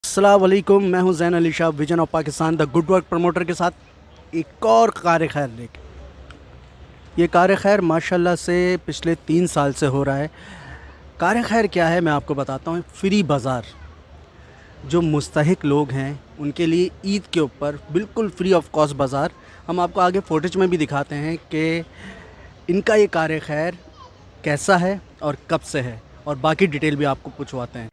अस्सलाम वालेकुम, मैं हूं Zain Ali Shah, vision of Pakistan the good work promoter के साथ एक और कार खैर लेके। ये कार खैर माशाल्लाह से पिछले 3 साल से हो रहा है। कार खैर क्या है मैं आपको बताता हूँ। फ्री बाज़ार, जो मुस्तहिक लोग हैं उनके लिए ईद के ऊपर बिल्कुल फ्री ऑफ कॉस्ट बाज़ार। हम आपको आगे फुटेज में भी दिखाते हैं कि इनका ये कार खैर कैसा है और कब से है, और बाकी डिटेल भी आपको पूछवाते हैं।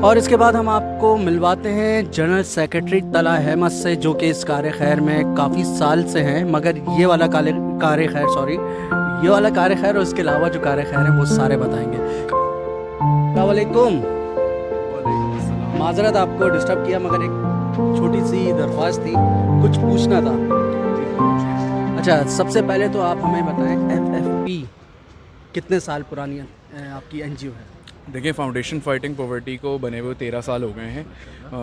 और इसके बाद हम आपको मिलवाते हैं जनरल सेक्रेटरी तला अहमद से, जो कि इस कार खैर में काफ़ी साल से हैं, मगर ये वाला ये वाला कार खैर और इसके अलावा जो कार खैर है वो सारे बताएंगे। अस्सलाम वालेकुम, माजरत आपको डिस्टर्ब किया, मगर एक छोटी सी दरख्वास्त थी, कुछ पूछना था। अच्छा, सबसे पहले तो आप हमें बताएं FFP कितने साल पुरानी आपकी NGO है? देखिए, फाउंडेशन फाइटिंग पॉवर्टी को बने हुए 13 साल हो गए हैं।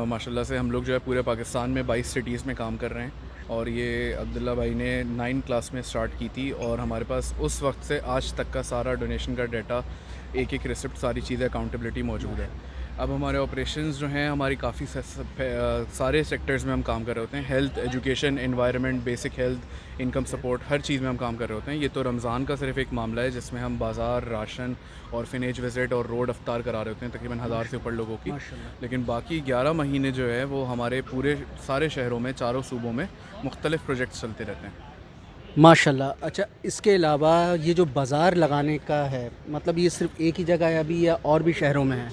माशाल्लाह से हम लोग जो है पूरे पाकिस्तान में 22 सिटीज़ में काम कर रहे हैं, और ये अब्दुल्ला भाई ने 9 क्लास में स्टार्ट की थी, और हमारे पास उस वक्त से आज तक का सारा डोनेशन का डाटा, एक एक रिसिप्ट, सारी चीज़ें, अकाउंटेबिलिटी मौजूद है। अब हमारे ऑपरेशंस जो हैं हमारी काफ़ी सारे सेक्टर्स में हम काम कर रहे होते हैं। Health, education, environment, basic health, income support, हर चीज़ में हम काम कर रहे होते हैं। ये तो रमज़ान का सिर्फ एक मामला है जिसमें हम बाज़ार, राशन, ऑर्फनेज विज़िट और रोड अफ्तार करा रहे होते हैं तकरीबन 1000 से ऊपर लोगों की। लेकिन बाकी 11 महीने जो है वो हमारे पूरे सारे शहरों में, चारों सूबों में मुख्तलिफ़ प्रोजेक्ट्स चलते रहते हैं माशाल्लाह। अच्छा, इसके अलावा ये जो बाज़ार लगाने का है, मतलब ये सिर्फ एक ही जगह है अभी या और भी शहरों में है?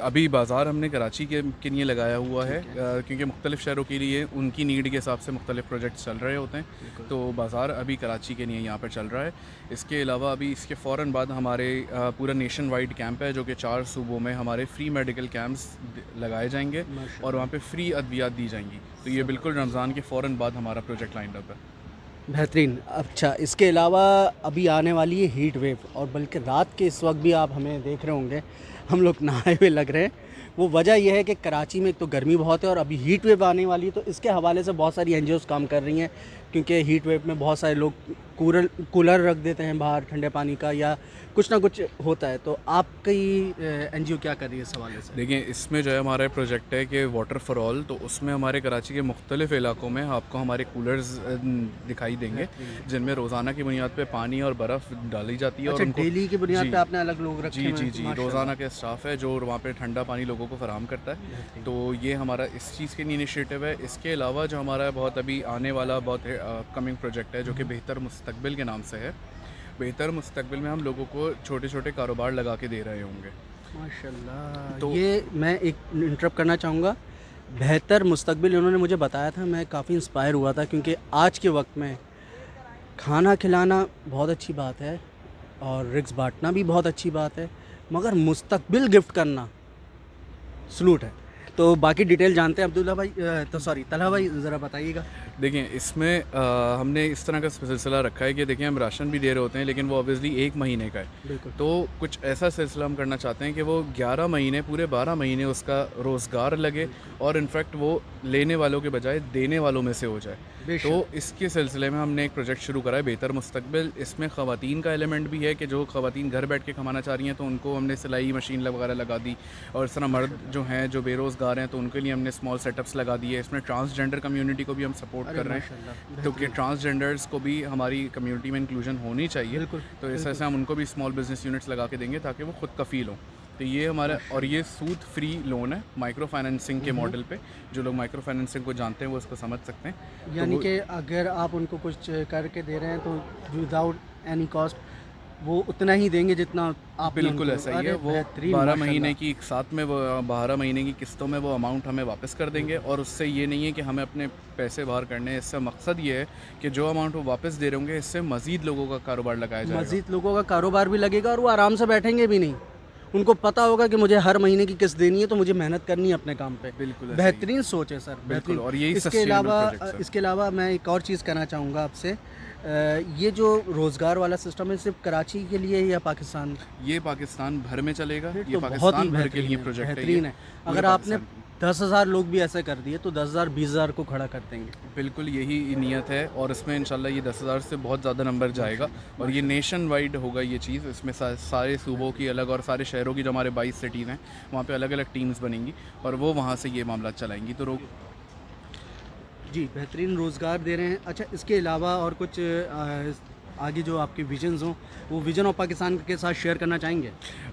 अभी बाज़ार हमने कराची के लिए लगाया हुआ है, क्योंकि मुख्तलिफ़ शहरों के लिए उनकी नीड के हिसाब से मुख्तलिफ़ प्रोजेक्ट्स चल रहे होते हैं। तो बाज़ार अभी कराची के लिए यहाँ पर चल रहा है। इसके अलावा अभी इसके फ़ौरन बाद हमारे पूरा नेशन वाइड कैंप है, जो कि 4 सूबों में हमारे फ्री मेडिकल कैंप्स लगाए जाएंगे और वहाँ पर फ्री अद्वियात दी जाएंगी। तो ये बिल्कुल रमज़ान के फ़ौरन बाद हमारा प्रोजेक्ट लाइन अप है। बेहतरीन। अच्छा, इसके अलावा अभी आने वाली है हीट वेव, और बल्कि रात के इस वक्त भी आप हमें देख रहे होंगे, हम लोग नहाए हुए लग रहे हैं। वो वजह यह है कि कराची में एक तो गर्मी बहुत है और अभी हीट वेव आने वाली है, तो इसके हवाले से बहुत सारी NGOs काम कर रही हैं, क्योंकि हीट वेव में बहुत सारे लोग कूलर रख देते हैं बाहर ठंडे पानी का, या कुछ ना कुछ होता है। तो आपकी NGO क्या कर रही है इस हवाले से? देखिए, इसमें जो है हमारा प्रोजेक्ट है कि वाटर फॉर ऑल, तो उसमें हमारे कराची के मुख्तलिफ़ इलाकों में आपको हमारे कूलर्स दिखाई देंगे, जिनमें रोज़ाना की बुनियाद पे पानी और बर्फ़ डाली जाती है। अच्छा, और उनको डेली की बुनियाद पे आपने अलग लोग रखे हैं? जी, रोज़ाना का स्टाफ है जो वहाँ पे ठंडा पानी लोगों को फराहम करता है। तो ये हमारा इस चीज़ के लिए इनिशिएटिव है। इसके अलावा जो हमारा बहुत अभी आने वाला बहुत अपकमिंग प्रोजेक्ट है, जो कि बेहतर मुस्तकबिल के नाम से है। बेहतर मुस्तकबिल में हम लोगों को छोटे छोटे कारोबार लगा के दे रहे होंगे। माशाल्लाह। तो ये मैं एक इंटरप्ट करना चाहूँगा। बेहतर मुस्तकबिल उन्होंने मुझे बताया था, मैं काफ़ी इंस्पायर हुआ था, क्योंकि आज के वक्त में खाना खिलाना बहुत अच्छी बात है और रिस्क बांटना भी बहुत अच्छी बात है, मगर मुस्तकबिल गिफ्ट करना सलूट है। तो बाकी डिटेल जानते हैं अब्दुल्ला भाई, तलहा भाई, ज़रा बताइएगा। देखिए, इसमें हमने इस तरह का सिलसिला रखा है कि देखिए, हम राशन भी दे रहे होते हैं, लेकिन वो ऑब्वियसली 1 महीने का है। तो कुछ ऐसा सिलसिला हम करना चाहते हैं कि वो 11 महीने, पूरे 12 महीने उसका रोज़गार लगे, और इनफैक्ट वो लेने वालों के बजाय देने वालों में से हो जाए। तो इसके सिलसिले में हमने एक प्रोजेक्ट शुरू करा है, बेहतर मुस्तकबिल। इसमें ख़वातीन का एलिमेंट भी है कि जो ख़वातीन घर बैठ के कमाना चाह रही हैं, तो उनको हमने सिलाई मशीन वगैरह लगा दी, और इस तरह मर्द जो हैं, जो बेरोज़गार बेरोज़गार हैं तो उनके लिए हमने स्मॉल सेटअप्स लगा दिए। इसमें ट्रांसजेंडर कम्युनिटी को भी हम सपोर्ट कर रहे हैं, क्योंकि ट्रांसजेंडर्स को भी हमारी कम्युनिटी में इंक्लूजन होनी चाहिए। बिल्कुल, तो इस तरह से हम उनको भी स्मॉल बिजनेस यूनिट्स लगा के देंगे ताकि वो खुद कफ़ील हों। तो ये हमारा, और ये सूद फ्री लोन है माइक्रो फाइनेंसिंग के मॉडल पे। जो लोग माइक्रो फाइनेंसिंग को जानते हैं वो उसको समझ सकते हैं। यानी कि अगर आप उनको कुछ करके दे रहे हैं तो विदाउट एनी कॉस्ट वो उतना ही देंगे जितना आप बिल्कुल ऐसा ही है। वो 12 महीने की साथ में वो 12 महीने की किस्तों में वो अमाउंट हमें वापस कर देंगे। और उससे ये नहीं है कि हमें अपने पैसे बाहर करने हैं। इससे मकसद ये है कि जो अमाउंट वो वापस दे रहे होंगे इससे मज़ीद लोगों का कारोबार लगाया जाएगा। मज़ीद लोगों का कारोबार भी लगेगा और वो आराम से बैठेंगे भी नहीं। उनको पता होगा कि मुझे हर महीने की किस्त देनी है तो मुझे मेहनत करनी है अपने काम पे। बिल्कुल बेहतरीन सोच है सर, बिल्कुल। बेहतरीन। और यही इसके अलावा मैं एक और चीज़ कहना चाहूँगा आपसे, ये जो रोज़गार वाला सिस्टम है सिर्फ कराची के लिए या पाकिस्तान? ये पाकिस्तान भर में चलेगा। फिर ये तो बहुत ही पाकिस्तान भर के बेहतरीन लिए है, प्रोजेक्ट है। बेहतरीन ये है। पूरे अगर आपने पाकिस्तान 10,000 लोग भी ऐसे कर दिए तो 10,000 20,000 को खड़ा कर देंगे। बिल्कुल यही नियत है। और इसमें इंशाल्लाह ये 10,000 से बहुत ज़्यादा नंबर जाएगा और ये नेशन वाइड होगा ये चीज़। इसमें सारे सूबों की अलग और सारे शहरों की जो हमारे 22 सिटीज़ हैं वहाँ पे अलग अलग टीम्स बनेंगी और वो वहाँ से ये मामला चलाएंगी। तो जी, बेहतरीन रोज़गार दे रहे हैं। अच्छा, इसके अलावा और कुछ आगे जो आपके विजन्स हों वो विज़न ऑफ पाकिस्तान के साथ शेयर करना चाहेंगे?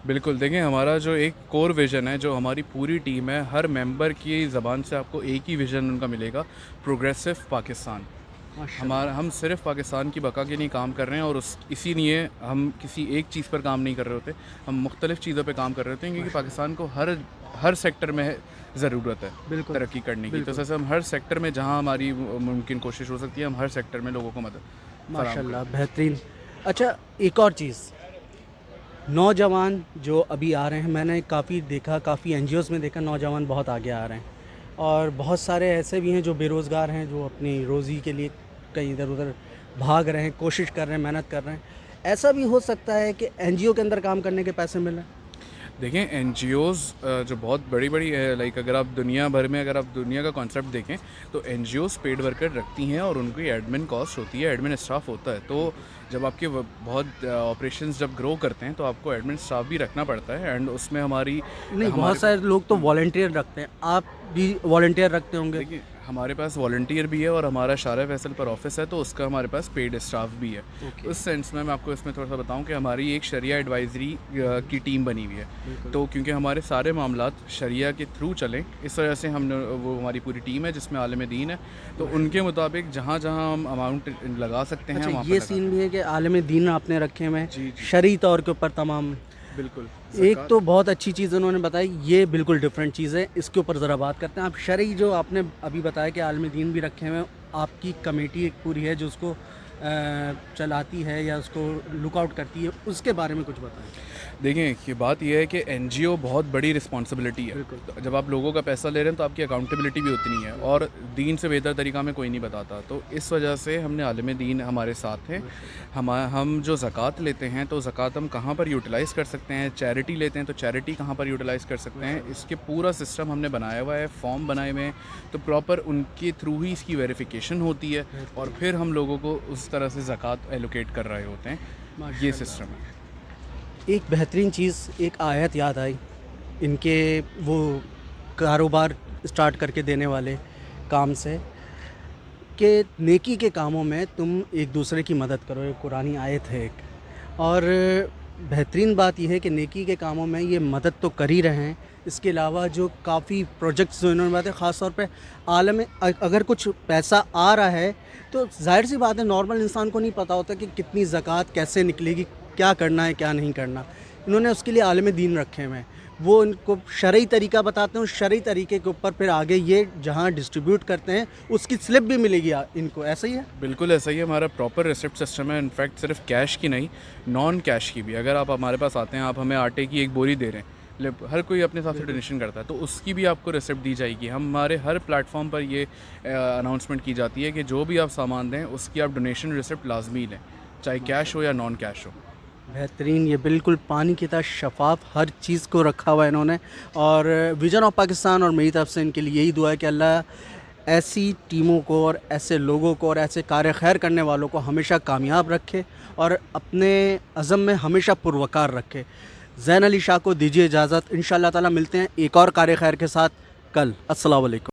बिल्कुल, देखिए हमारा जो एक कोर विज़न है, जो हमारी पूरी टीम है, हर मेंबर की ज़बान से आपको एक ही विज़न उनका मिलेगा, प्रोग्रेसिव पाकिस्तान। हम सिर्फ पाकिस्तान की बका के लिए काम कर रहे हैं और इसी लिए हम किसी एक चीज़ पर काम नहीं कर रहे होते। हम मुख्तलिफ़ चीज़ों पे काम कर रहे होते हैं क्योंकि पाकिस्तान को हर सेक्टर में ज़रूरत है बिल्कुल तरक्की करने की। तो जैसे हम हर सेक्टर में जहाँ हमारी मुमकिन कोशिश हो सकती है, हम हर सेक्टर में लोगों को मदद माशाल्लाह, बेहतरीन। अच्छा, एक और चीज़, नौजवान जो अभी आ रहे हैं, मैंने काफ़ी देखा, काफ़ी एनजीओज़ में देखा नौजवान बहुत आगे आ रहे हैं और बहुत सारे ऐसे भी हैं जो बेरोज़गार हैं, जो अपनी रोज़ी के लिए कहीं इधर उधर भाग रहे हैं, कोशिश कर रहे हैं, मेहनत कर रहे हैं। ऐसा भी हो सकता है कि एनजीओ के अंदर काम करने के पैसे मिलें? देखें, एनजीओज़ जो बहुत बड़ी बड़ी है, लाइक अगर आप दुनिया भर में अगर आप दुनिया का कॉन्सेप्ट देखें तो एनजीओज़ पेड वर्कर रखती हैं और उनकी एडमिन कॉस्ट होती है, एडमिन स्टाफ होता है। तो जब आपके बहुत ऑपरेशंस जब ग्रो करते हैं तो आपको एडमिन स्टाफ भी रखना पड़ता है। एंड उसमें बहुत सारे लोग तो वॉलंटियर रखते हैं, आप भी वॉलंटियर रखते होंगे? देखिए, हमारे पास वॉलंटियर भी है और हमारा शारा फैसल पर ऑफिस है तो उसका हमारे पास पेड स्टाफ भी है। उस सेंस में मैं आपको इसमें थोड़ा सा बताऊं कि हमारी एक शरिया एडवाइज़री की टीम बनी हुई है। तो क्योंकि हमारे सारे मामलात शरिया के थ्रू चलें, इस वजह से वो हमारी पूरी टीम है जिसमें आलिम दीन है। तो उनके मुताबिक जहाँ जहाँ हम अमाउंट लगा सकते हैं। अच्छा, ये सीन भी है कि आलिम दीन आपने रखे हुए जी, हैं जी। शरई तौर के ऊपर तमाम? बिल्कुल। एक तो बहुत अच्छी चीज़ उन्होंने बताई, ये बिल्कुल डिफरेंट चीज़ है, इसके ऊपर ज़रा बात करते हैं। आप शरई जो आपने अभी बताया कि आलिम दीन भी रखे हुए हैं, आपकी कमेटी एक पूरी है जो उसको चलाती है या उसको लुकआउट करती है, उसके बारे में कुछ बताएं। देखें, ये बात यह है कि एनजीओ बहुत बड़ी रिस्पॉन्सिबिलिटी है। तो जब आप लोगों का पैसा ले रहे हैं तो आपकी अकाउंटेबिलिटी भी उतनी है और दीन से बेहतर तरीका में कोई नहीं बताता। तो इस वजह से हमने आलिम दीन हमारे साथ हैं। हम जो ज़कात लेते हैं तो ज़कात हम कहाँ पर यूटिलाइज़ कर सकते हैं, चैरिटी लेते हैं तो चैरिटी कहाँ पर यूटिलाइज़ कर सकते हैं, इसके पूरा सिस्टम हमने बनाया हुआ है, फॉर्म बनाए हुए हैं। तो प्रॉपर उनके थ्रू ही इसकी वेरिफिकेशन होती है और फिर हम लोगों को उस तरह से ज़कात एलोकेट कर रहे होते हैं। ये सिस्टम है। एक बेहतरीन चीज़, एक आयत याद आई इनके वो कारोबार स्टार्ट करके देने वाले काम से, कि नेकी के कामों में तुम एक दूसरे की मदद करो। एक कुरानी आयत है एक, और बेहतरीन बात यह है कि नेकी के कामों में ये मदद तो कर ही रहे हैं, इसके अलावा जो काफ़ी प्रोजेक्ट्स जो इन्होंने बताए, ख़ास तौर पे आलम अगर कुछ पैसा आ रहा है तो जाहिर सी बात है नॉर्मल इंसान को नहीं पता होता कि कितनी ज़कात कैसे निकलेगी, क्या करना है क्या नहीं करना। इन्होंने उसके लिए आलिम दीन रखे हुए हैं, वो इनको शरई तरीका बताते हैं, उस शरई तरीके के ऊपर फिर आगे ये जहाँ डिस्ट्रीब्यूट करते हैं उसकी स्लिप भी मिलेगी इनको। ऐसा ही है? बिल्कुल ऐसा ही है। हमारा प्रॉपर रिसिप्ट सिस्टम है। इनफैक्ट सिर्फ कैश की नहीं, नॉन कैश की भी। अगर आप हमारे पास आते हैं, आप हमें आटे की एक बोरी दे रहे हैं, हर कोई अपने हिसाब से डोनेशन करता है, तो उसकी भी आपको रिसिप्ट दी जाएगी। हमारे हर प्लेटफॉर्म पर ये अनाउंसमेंट की जाती है कि जो भी आप सामान दें उसकी आप डोनेशन रिसिप्ट लाजमी लें, चाहे कैश हो या नॉन कैश हो। बेहतरीन, ये बिल्कुल पानी की तरह शफाफ हर चीज़ को रखा हुआ है इन्होंने। और विज़न ऑफ पाकिस्तान और मेरी तरफ से इनके लिए यही दुआ है कि अल्लाह ऐसी टीमों को और ऐसे लोगों को और ऐसे कार्य खैर करने वालों को हमेशा कामयाब रखे और अपने अज़म में हमेशा पुरवकार रखे। ज़ैन अली शाह को दीजिए इजाज़त, इंशाअल्लाह ताला मिलते हैं एक और कार्य खैर के साथ। कल। अस्सलाम वालेकुम।